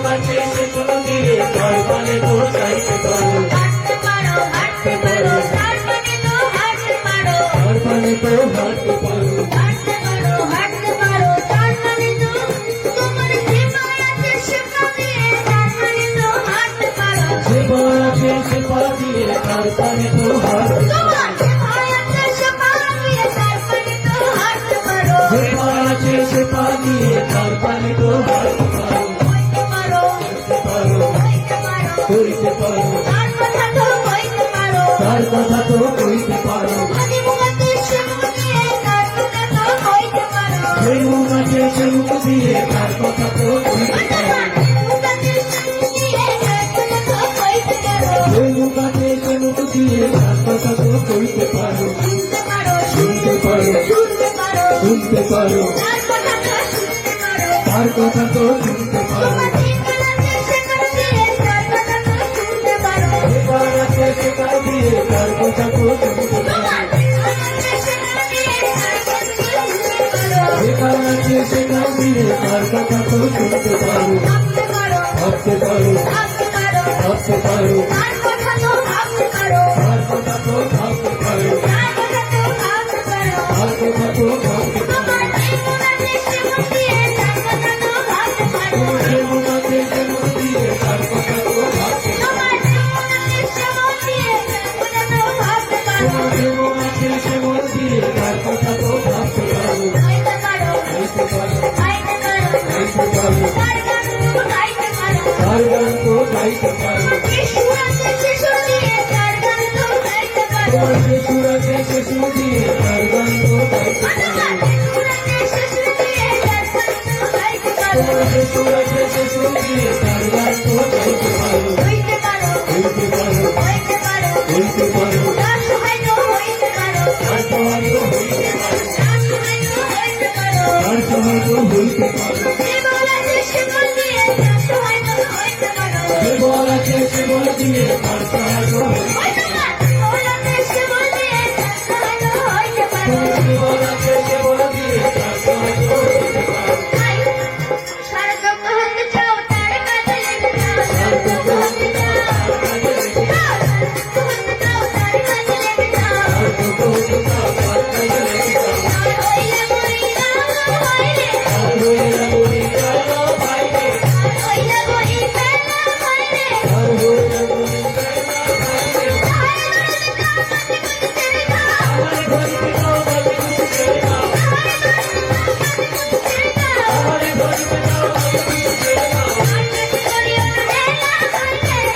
গাছে শিকল দিয়ে তার পানে তো চাইতে পারো, হাঁটতে পারো হাঁটতে পারো তার পানে তো হাঁটতে পারো, তার পানে তো হাঁটতে পারো, হাঁটতে পারো হাঁটতে পারো তার পানে তো তোমার জীবন আছে শিক্ষা দিয়ে তার পানে তো হাঁটতে পারো, জীবন আছে শিকল দিয়ে তার পানে তো হাঁটতে পারো, তোমার জীবন আছে শিক্ষা দিয়ে তার পানে তো হাঁটতে পারো, জীবন আছে শিকল দিয়ে তার পানে তো হাঁটতে পারো, হইতে পারো হাঁটতে পারো, হইতে পারো কইতে পারো, তার কথা তো হইতে পারো, তার কথা তো কইতে পারো, আদি মুখতে শিক্ষা দিয়ে তার কথা তো হইতে পারো, সেই মুখ আছে সে মুখ দিয়ে তার কথা তো কইতে পারো, সেই মুখ আছে সে মুখ দিয়ে তার কথা তো কইতে পারো, শুনতে পারো, শুনতে পারো, তার কথা তো শুনতে পারো, জীবন আছে শিকল দিয়ে তার কথা তো শুনতে পারো, জীবন আছে শিকল দিয়ে তার কথা তো শুনতে পারো, ভাবতে পারো, ভাবতে পারো, তার কথা তো ভাবতে পারো, তার কথা তো ভাবতে পারো, তোমার জীবন আছে সে মুখ দিয়ে তার কথা তো ভাবতে পারো, তোমার জীবন আছে সে মুখ দিয়ে তার কথা তো ভাবতে পারো, গাইতে পারো, গাইতে পারো, তার গান তো গাইতে পারো, তোমার যে সুর আছে সে সুর দিয়ে তার গান তো গাইতে পারো, তোমার যে সুর আছে সে সুর দিয়ে তার গান তো গাইতে পারো, বলতে পারো, বলতে পারো, আর তো হয়তো হইতে পারো, আর তো হয়তো হইতে পারো, যে বল আছে সে বল দিয়ে তার তো হয়তো হইতে পারো, তোমার যে বল আছে সে বল দিয়ে তার তো হয়তো হইতে পারো, আর তো হইতে পারো, তার কাজে লেগে যাও, আর তো হইতে পারো, তার কাজে লেগে যাও, আর হইলে বলি গেল বাইরে, আর হইলে বলি গেল বাইরে, আর ঘরে যাও বলে কিছু ছেড়ে দাও, আমার ঘরে যাও বলে কিছু ছেড়ে দাও,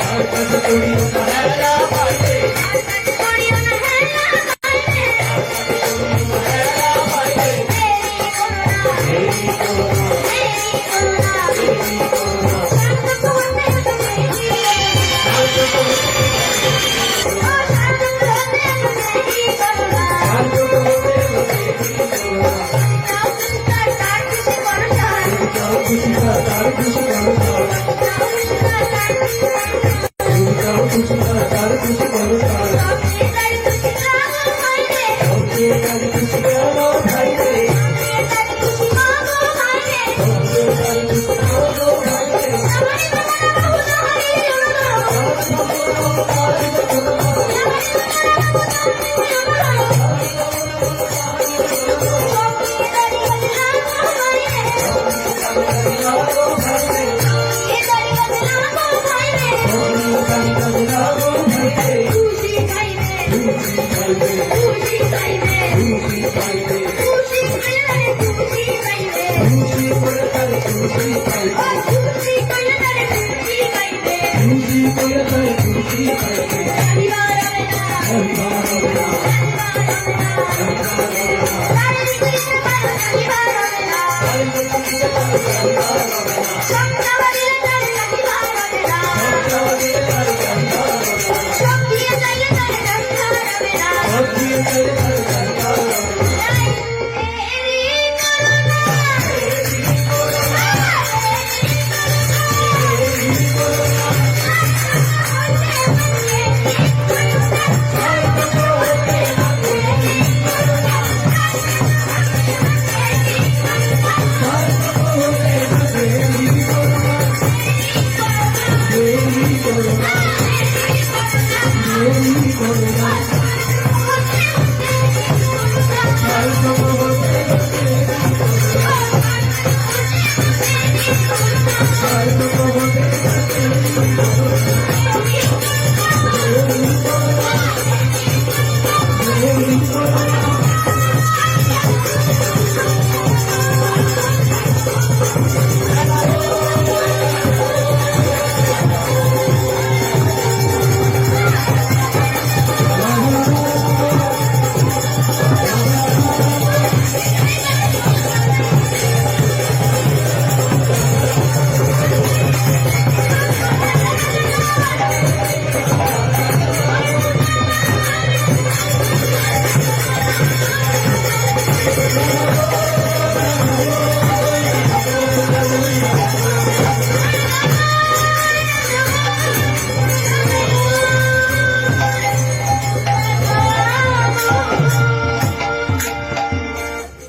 আর কাছে করিও না হেলা বাইরে, দেরি করো না, আর তো হতে হতে দেরি করো না, যাও খুশি তার খুশি করো যাও, যাও খুশি তার খুশি করো যাও, সবচেয়ে কাজে খুশি করো ভাই রে, সবচেয়ে কাজে খুশি করো ভাই রে, খুশি করে